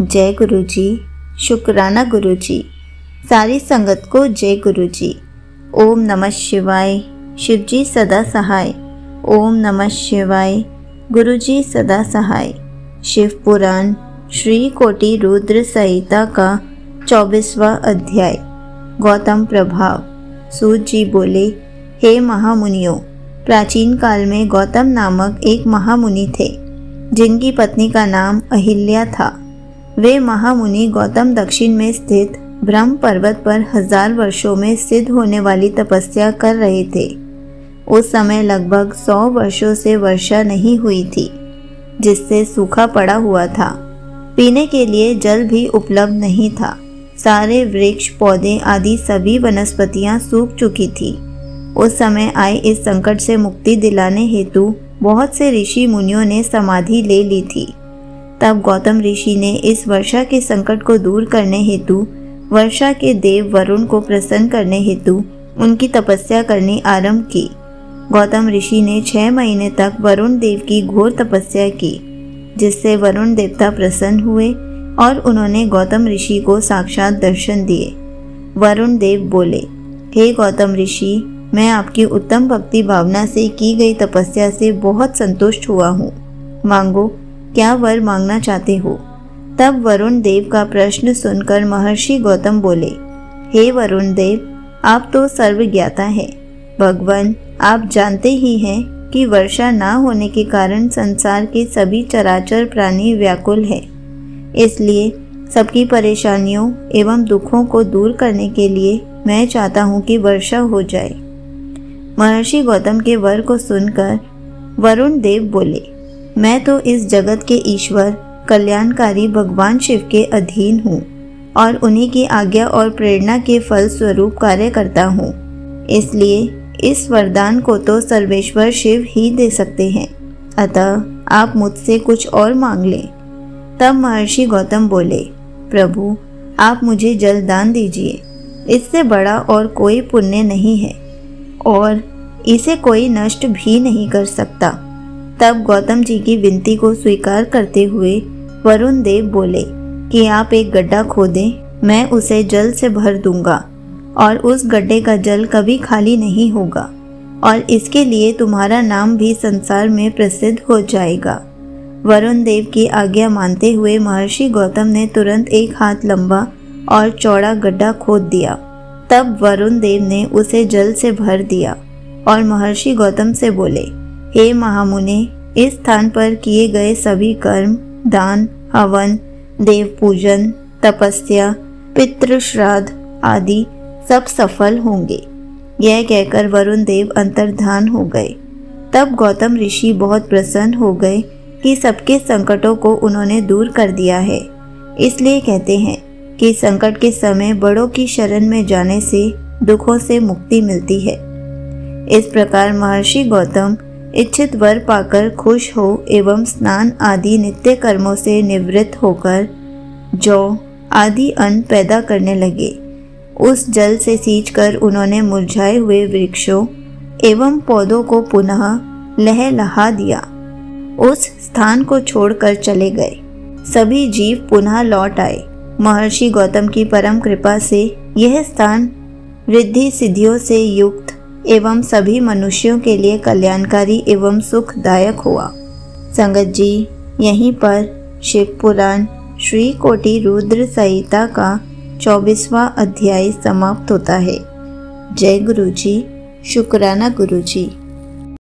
जय गुरु जी। शुक्राना गुरु जी। सारी संगत को जय गुरु जी। ओम नमः शिवाय। शिव जी सदा सहाय। ओम नमः शिवाय। गुरु जी सदा सहाय। शिव पुराण श्री कोटि रुद्र संहिता का 24वां अध्याय। गौतम प्रभाव। सूत जी बोले, हे महामुनियों, प्राचीन काल में गौतम नामक एक महामुनि थे, जिनकी पत्नी का नाम अहिल्या था। वे महामुनि गौतम दक्षिण में स्थित ब्रह्म पर्वत पर 1000 वर्षों में सिद्ध होने वाली तपस्या कर रहे थे। उस समय लगभग 100 वर्षों से वर्षा नहीं हुई थी, जिससे सूखा पड़ा हुआ था। पीने के लिए जल भी उपलब्ध नहीं था। सारे वृक्ष, पौधे आदि सभी वनस्पतियां सूख चुकी थी। उस समय आए इस संकट से मुक्ति दिलाने हेतु बहुत से ऋषि मुनियों ने समाधि ले ली थी। तब गौतम ऋषि ने इस वर्षा के संकट को दूर करने हेतु वर्षा के देव वरुण को प्रसन्न करने हेतु उनकी तपस्या करनी आरंभ की। गौतम ऋषि ने 6 महीने तक वरुण देव की घोर तपस्या की, जिससे वरुण देवता प्रसन्न हुए और उन्होंने गौतम ऋषि को साक्षात दर्शन दिए। वरुण देव बोले, हे गौतम ऋषि, मैं आपकी उत्तम भक्ति भावना से की गई तपस्या से बहुत संतुष्ट हुआ हूँ। मांगो, क्या वर मांगना चाहते हो? तब वरुण देव का प्रश्न सुनकर महर्षि गौतम बोले, हे वरुण देव, आप तो सर्वज्ञाता हैं। भगवान, आप जानते ही हैं कि वर्षा ना होने के कारण संसार के सभी चराचर प्राणी व्याकुल हैं। इसलिए सबकी परेशानियों एवं दुखों को दूर करने के लिए मैं चाहता हूँ कि वर्षा हो जाए। महर्षि गौतम के वर को सुनकर वरुण देव बोले, मैं तो इस जगत के ईश्वर कल्याणकारी भगवान शिव के अधीन हूँ और उन्हीं की आज्ञा और प्रेरणा के फल स्वरूप कार्य करता हूँ। इसलिए इस वरदान को तो सर्वेश्वर शिव ही दे सकते हैं, अतः आप मुझसे कुछ और मांग लें। तब महर्षि गौतम बोले, प्रभु, आप मुझे जल दान दीजिए। इससे बड़ा और कोई पुण्य नहीं है और इसे कोई नष्ट भी नहीं कर सकता। तब गौतम जी की विनती को स्वीकार करते हुए वरुण देव बोले कि आप एक गड्ढा खोदें, मैं उसे जल से भर दूंगा और उस गड्ढे का जल कभी खाली नहीं होगा और इसके लिए तुम्हारा नाम भी संसार में प्रसिद्ध हो जाएगा। वरुण देव की आज्ञा मानते हुए महर्षि गौतम ने तुरंत एक हाथ लंबा और चौड़ा गड्ढा खोद दिया। तब वरुण देव ने उसे जल से भर दिया और महर्षि गौतम से बोले, हे महामुने, इस स्थान पर किए गए सभी कर्म, दान, हवन, देव पूजन, तपस्या, पितृ श्राद्ध आदि सब सफल होंगे। यह कहकर वरुण देव अंतर्धान हो गए। तब गौतम ऋषि बहुत प्रसन्न हो गए कि सबके संकटों को उन्होंने दूर कर दिया है। इसलिए कहते हैं कि संकट के समय बड़ों की शरण में जाने से दुखों से मुक्ति मिलती है। इस प्रकार महर्षि गौतम इच्छित वर पाकर खुश हो एवं स्नान आदि नित्य कर्मों से निवृत्त होकर जौ आदि अन्न पैदा करने लगे। उस जल से सींचकर उन्होंने मुरझाए हुए वृक्षों एवं पौधों को पुनः लहलहा दिया। उस स्थान को छोड़कर चले गए। सभी जीव पुनः लौट आए। महर्षि गौतम की परम कृपा से यह स्थान रिद्धि सिद्धियों से युक्त एवं सभी मनुष्यों के लिए कल्याणकारी एवं सुखदायक हुआ। संगत जी, यहीं पर शिव पुराण श्री कोटि रुद्र संहिता का 24वां अध्याय समाप्त होता है। जय गुरु जी। शुक्राना गुरु जी।